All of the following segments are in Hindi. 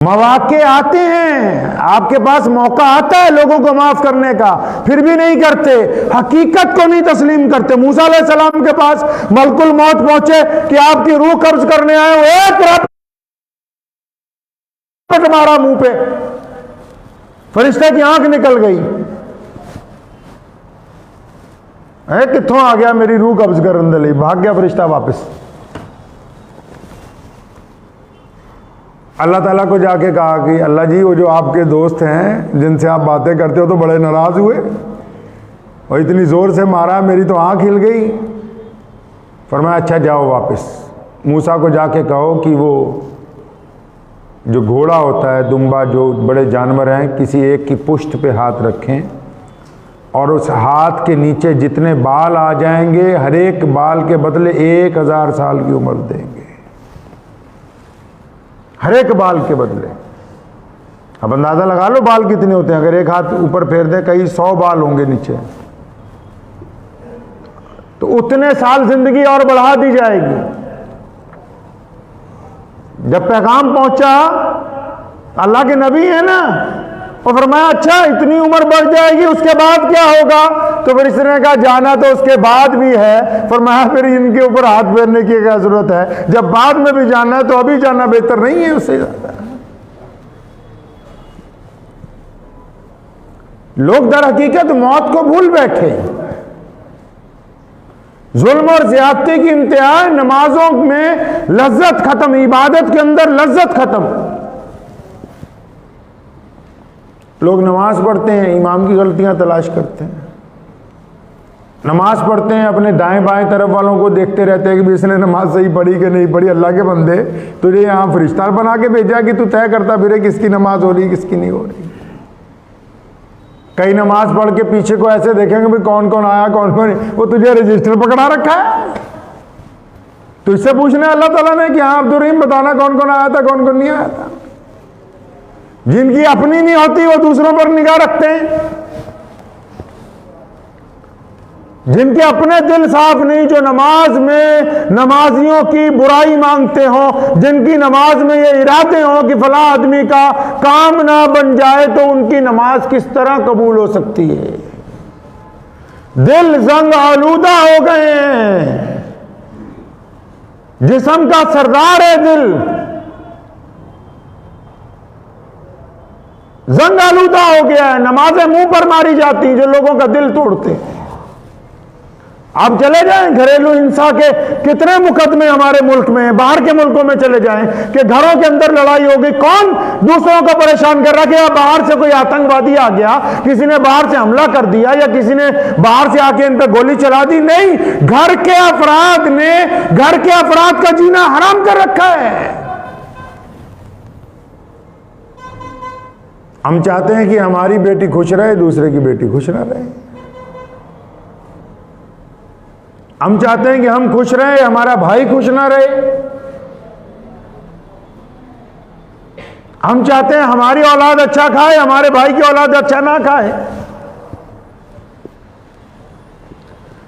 मौके आते हैं, आपके पास मौका आता है लोगों को माफ करने का, फिर भी नहीं करते, हकीकत को नहीं तस्लीम करते। मूसा अलैहिस्सलाम के पास मलकुल मौत पहुंचे कि आपकी रूह कब्ज करने आए, वो एक रपट मारा मुंह पे, फरिश्ते की आंख निकल गई। कित्थों आ गया मेरी रूह कब्ज करने लिए, भाग गया फरिश्ता वापस। अल्लाह ताला को जाके कहा कि अल्लाह जी, वो जो आपके दोस्त हैं जिनसे आप बातें करते हो तो बड़े नाराज हुए और इतनी जोर से मारा मेरी तो आंख हिल गई। फरमाया अच्छा जाओ वापस, मूसा को जाके कहो कि वो जो घोड़ा होता है, दुम्बा, जो बड़े जानवर हैं, किसी एक की पुष्ट पे हाथ रखें और उस हाथ के नीचे जितने बाल आ जाएंगे, हर एक बाल के बदले 1000 साल की उम्र देंगे, हर एक बाल के बदले। अब अंदाजा लगा लो बाल कितने होते हैं, अगर एक हाथ ऊपर फेर दे कई 100 बाल होंगे नीचे, तो उतने साल जिंदगी और बढ़ा दी जाएगी। जब पैगाम पहुंचा, अल्लाह के नबी है ना, और फरमाया अच्छा इतनी उम्र बढ़ जाएगी, उसके बाद क्या होगा? तो फिर इसने कहा जाना तो उसके बाद भी है। फरमाया फिर इनके ऊपर हाथ फेरने की क्या जरूरत है, जब बाद में भी जाना है तो अभी जाना बेहतर नहीं है उससे ज्यादा। लोग दर हकीकत मौत को भूल बैठे। जुल्म और ज्यादती की इंतहा, नमाजों में लज्जत खत्म, इबादत के अंदर लज्जत खत्म। लोग नमाज पढ़ते हैं, इमाम की गलतियां तलाश करते हैं। नमाज पढ़ते हैं, अपने दाएं बाएं तरफ वालों को देखते रहते हैं कि इसने नमाज सही पढ़ी कि नहीं पढ़ी। अल्लाह के बंदे, तुझे यहाँ फरिश्ता बना के भेजा कि तू तय करता फिरे किसकी नमाज हो रही किसकी नहीं हो रही। कई नमाज पढ़ के पीछे को ऐसे देखेंगे भाई कौन कौन आया कौन कौन नहीं, वो तुझे रजिस्टर पकड़ा रखा है। तो इससे पूछना अल्लाह ताला ने कि हाँ अब्दुल रहीम बताना कौन कौन आया था कौन कौन नहीं आया था। जिनकी अपनी नहीं होती वो दूसरों पर निगाह रखते हैं, जिनके अपने दिल साफ नहीं, जो नमाज में नमाजियों की बुराई मांगते हो, जिनकी नमाज में ये इरादे हो कि फला आदमी का काम ना बन जाए, तो उनकी नमाज किस तरह कबूल हो सकती है? दिल जंग आलूदा हो गए हैं, जिस्म का सरदार है दिल, जंग आलूदा हो गया है। नमाजें मुंह पर मारी जाती हैं जो लोगों का दिल तोड़ते हैं। आप चले जाएं घरेलू हिंसा के कितने मुकदमे हमारे मुल्क में, बाहर के मुल्कों में चले जाएं कि घरों के अंदर लड़ाई हो गई, कौन दूसरों को परेशान कर रहा है कि बाहर से कोई आतंकवादी आ गया, किसी ने बाहर से हमला कर दिया या किसी ने बाहर से आके इन पर गोली चला दी। नहीं, घर के अफराद ने घर के अफराद का जीना हराम कर रखा है। हम चाहते हैं कि हमारी बेटी खुश रहे, दूसरे की बेटी खुश ना रहे। हम चाहते हैं कि हम खुश रहे, हमारा भाई खुश ना रहे। हम चाहते हैं हमारी औलाद अच्छा खाए, हमारे भाई की औलाद अच्छा ना खाए।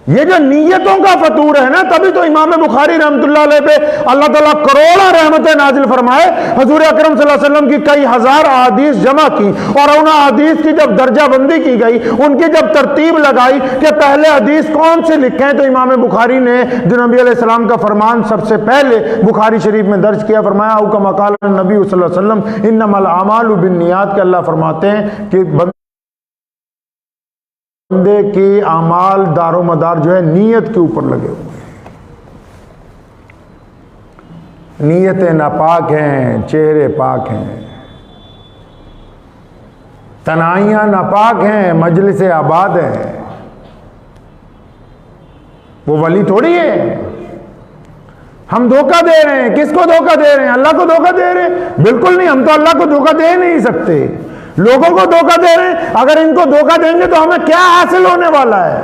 ये जो नीयतों का फतूर है ना, तभी तो इमाम बुखारी रहमतुल्लाह अलैह पे अल्लाह ताला करोड़ों रहमतें नाजिल फरमाए। हजूर अकरम सल्लल्लाहु अलैहि वसल्लम की कई हजार अहादीस जमा की और उन अहादीस की जब दर्जा बंदी की गई, उनकी जब तरतीब लगाई कि पहले हदीस कौन से लिखे हैं, तो इमाम बुखारी ने जो नबी अलैहिस्सलाम का फरमान सबसे पहले बुखारी शरीफ में दर्ज किया। फरमाया औ कमा क़ाल नबी सल्लल्लाहु अलैहि वसल्लम इन्नमल आमालु बिन्नियात, के अल्लाह फरमाते हैं कि बंदे के आमाल दारो मदार जो है नीयत के ऊपर लगे हुए हैं। नीयतें नापाक हैं, चेहरे पाक हैं, तनाइयां नापाक हैं, मजलिस आबाद है। वो वली थोड़ी है। हम धोखा दे रहे हैं, किसको धोखा दे रहे हैं? अल्लाह को धोखा दे रहे हैं? बिल्कुल नहीं, हम तो अल्लाह को धोखा दे नहीं सकते, लोगों को धोखा दे रहे हैं। अगर इनको धोखा देंगे तो हमें क्या हासिल होने वाला है?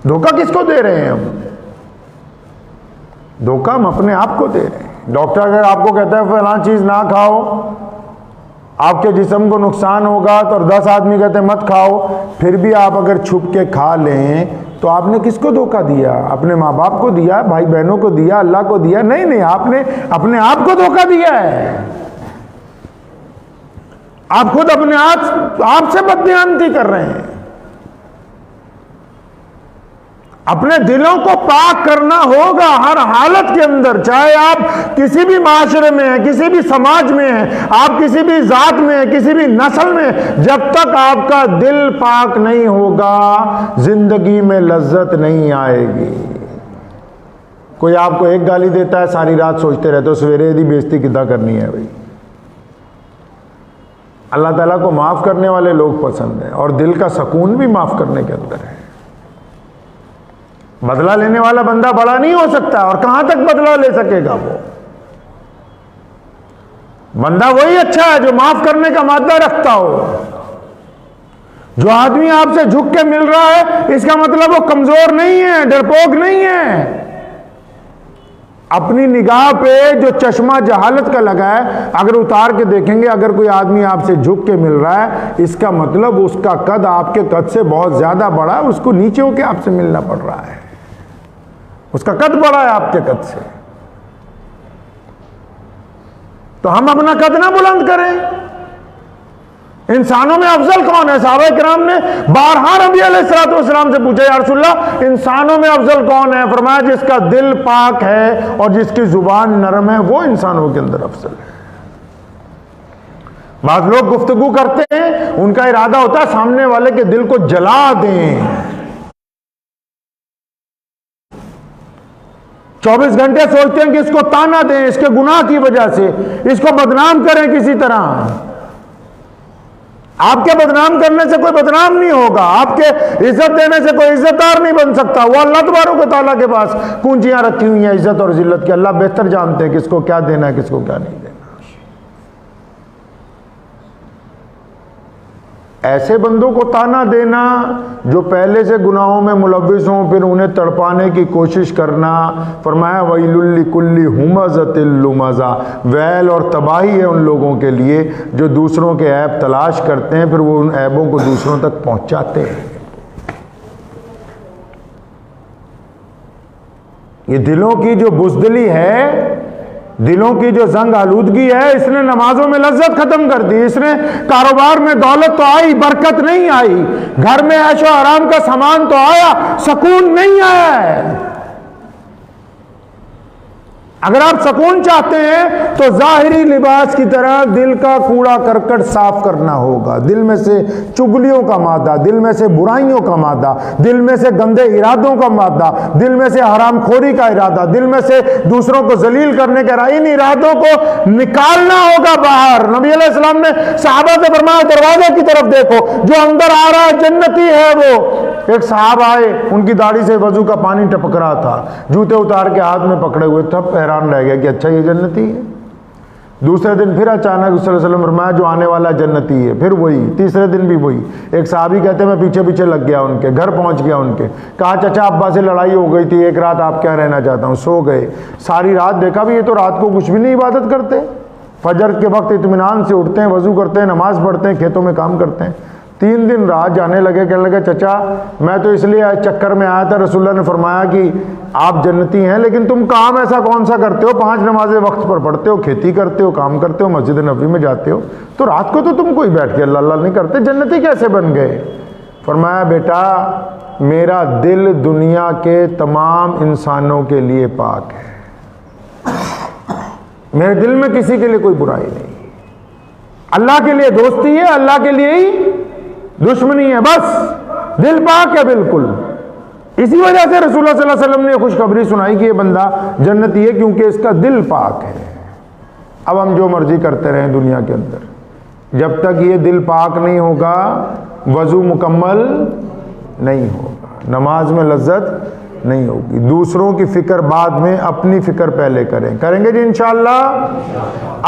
धोखा किसको दे रहे हैं हम? धोखा हम अपने आप को दे रहे हैं। डॉक्टर अगर आपको कहता है फलां चीज ना खाओ, आपके जिस्म को नुकसान होगा, तो 10 आदमी कहते हैं मत खाओ, फिर भी आप अगर छुप के खा लें तो आपने किसको धोखा दिया? अपने माँ बाप को दिया, भाई बहनों को दिया, अल्लाह को दिया? नहीं नहीं, आपने अपने आप को धोखा दिया है। आप खुद अपने आप से बदनियानती कर रहे हैं। अपने दिलों को पाक करना होगा हर हालत के अंदर, चाहे आप किसी भी माशरे में हैं, किसी भी समाज में हैं, आप किसी भी जात में हैं, किसी भी नस्ल में हैं, जब तक आपका दिल पाक नहीं होगा जिंदगी में लज्जत नहीं आएगी। कोई आपको एक गाली देता है, सारी रात सोचते रहते हो सवेरे यदि बेइज्जती कितना करनी है भाई। अल्लाह ताला को माफ करने वाले लोग पसंद हैं और दिल का सुकून भी माफ करने के अंदर है। बदला लेने वाला बंदा बड़ा नहीं हो सकता, और कहां तक बदला ले सकेगा? वो बंदा वही अच्छा है जो माफ करने का मादा रखता हो। जो आदमी आपसे झुक के मिल रहा है, इसका मतलब वो कमजोर नहीं है, डरपोक नहीं है। अपनी निगाह पे जो चश्मा जहालत का लगा है, अगर उतार के देखेंगे, अगर कोई आदमी आपसे झुक के मिल रहा है, इसका मतलब उसका कद आपके कद से बहुत ज्यादा बड़ा है, उसको नीचे होके आपसे मिलना पड़ रहा है, उसका कद बड़ा है आपके कद से। तो हम अपना कद ना बुलंद करें। इंसानों में अफजल कौन है? सहाबा किराम ने बारहा नबी अलैहिस्सलाम से पूछा, या रसूलल्लाह इंसानों में अफजल कौन है? फरमाया जिसका दिल पाक है और जिसकी जुबान नरम है, वो इंसानों के अंदर अफजल है। बाद लोग गुफ्तगू करते हैं, उनका इरादा होता है सामने वाले के दिल को जला दें। 24 घंटे सोचते हैं कि इसको ताना दें, इसके गुनाह की वजह से इसको बदनाम करें किसी तरह। आपके बदनाम करने से कोई बदनाम नहीं होगा, आपके इज्जत देने से कोई इज्जतदार नहीं बन सकता। वो अल्लाह तबारक व तआला के पास कुंजियां रखी हुई हैं इज्जत और जिल्लत की। अल्लाह बेहतर जानते हैं किसको क्या देना है, किसको क्या नहीं देना। ऐसे बंदों को ताना देना जो पहले से गुनाहों में मुलव्विस हों, फिर उन्हें तड़पाने की कोशिश करना। फरमाया वैलुल लिकुल्ली हुमज़तिल लुमज़ा, वैल और तबाही है उन लोगों के लिए जो दूसरों के ऐब तलाश करते हैं, फिर वो उन ऐबों को दूसरों तक पहुंचाते हैं। ये दिलों की जो बुज़दिली है, दिलों की जो जंग आलूदगी है, इसने नमाजों में लज्जत खत्म कर दी। इसने कारोबार में दौलत तो आई, बरकत नहीं आई। घर में ऐशो आराम का सामान तो आया, सुकून नहीं आया है। अगर आप सुकून चाहते हैं तो जाहिरी लिबास की तरह दिल का कूड़ा करकट साफ करना होगा। दिल में से चुगलियों का मादा, दिल में से बुराइयों का मादा, दिल में से गंदे इरादों का मादा, दिल में से हरामखोरी का इरादा, दिल में से दूसरों को जलील करने का, इन इरादों को निकालना होगा बाहर। नबी अलैहिस्सलाम ने सहाबा से फरमाया दरवाजे की तरफ देखो, जो अंदर आ रहा है जन्नती है। वो एक साहब आए, उनकी दाढ़ी से वजू का पानी टपक रहा था, जूते उतार के हाथ में पकड़े हुए, तब हैरान रह गया कि अच्छा ये जन्नती है। दूसरे दिन फिर अचानक सल्लल्लाहु अलैहि वसल्लम फरमाया जो आने वाला जन्नती है, फिर वही। तीसरे दिन भी वही। एक साहबी कहते मैं पीछे पीछे लग गया, उनके घर पहुंच गया। उनके कहा चाचा अब्बा से लड़ाई हो गई थी, एक रात आप क्या रहना चाहता हूँ। सो गए। सारी रात देखा भी ये तो रात को कुछ भी नहीं इबादत करते, फजर के वक्त इत्मीनान से उठते हैं, वजू करते हैं, नमाज पढ़ते हैं, खेतों में काम करते हैं। 3 दिन रात जाने लगे, कहने लगे चचा मैं तो इसलिए चक्कर में आया था, रसूलुल्लाह ने फरमाया कि आप जन्नती हैं, लेकिन तुम काम ऐसा कौन सा करते हो? 5 नमाजें वक्त पर पढ़ते हो, खेती करते हो, काम करते हो, मस्जिद नबी में जाते हो, तो रात को तो तुम कोई बैठ के अल्लाह अल्लाह नहीं करते, जन्नती कैसे बन गए? फरमाया बेटा मेरा दिल दुनिया के तमाम इंसानों के लिए पाक है, मेरे दिल में किसी के लिए कोई बुराई नहीं। अल्लाह के लिए दोस्ती है, अल्लाह के लिए ही दुश्मनी है, बस दिल पाक है बिल्कुल। इसी वजह से रसूलुल्लाह सल्लल्लाहु अलैहि वसल्लम ने खुशखबरी सुनाई कि ये बंदा जन्नती है क्योंकि इसका दिल पाक है। अब हम जो मर्जी करते रहें दुनिया के अंदर, जब तक ये दिल पाक नहीं होगा वजू मुकम्मल नहीं होगा, नमाज में लज्जत नहीं होगी। दूसरों की फिक्र बाद में, अपनी फिक्र पहले करें। करेंगे जी इंशाअल्लाह।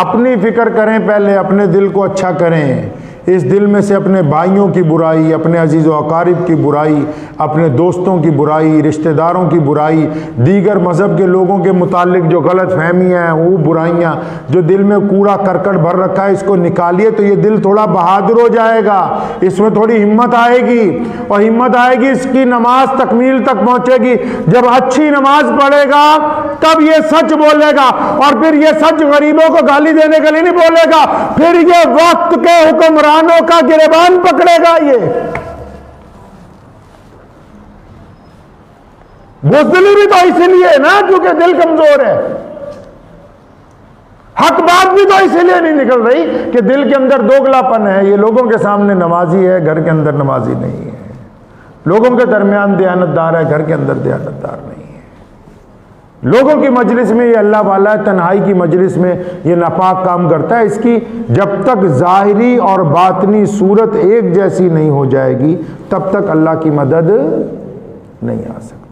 अपनी फिक्र करें पहले, अपने दिल को अच्छा करें। इस दिल में से अपने भाइयों की बुराई, अपने अजीज़ व अकारिब की बुराई, अपने दोस्तों की बुराई, रिश्तेदारों की बुराई, दीगर मज़हब के लोगों के मुतालिक जो गलत फहमियाँ हैं, वो बुराइयाँ, जो दिल में कूड़ा करकट भर रखा है, इसको निकालिए तो ये दिल थोड़ा बहादुर हो जाएगा, इसमें थोड़ी हिम्मत आएगी, और हिम्मत आएगी इसकी नमाज तकमील तक पहुँचेगी। जब अच्छी नमाज पढ़ेगा तब ये सच बोलेगा, और फिर ये सच गरीबों को गाली देने के लिए नहीं बोलेगा, फिर ये वक्त के हुक्मरानों का गिरबान पकड़ेगा। ये बुज़दिली भी तो इसलिए ना क्योंकि दिल कमजोर है, हक बात भी तो इसलिए नहीं निकल रही कि दिल के अंदर दोगलापन है। ये लोगों के सामने नमाजी है, घर के अंदर नमाजी नहीं है, लोगों के दरमियान दयानतदार है, घर के अंदर दयानतदार नहीं है। लोगों की मजलिस में ये अल्लाह वाला है, तन्हाई की मजलिस में ये नापाक काम करता है। इसकी जब तक ज़ाहिरी और बातनी सूरत एक जैसी नहीं हो जाएगी तब तक अल्लाह की मदद नहीं आ सकती।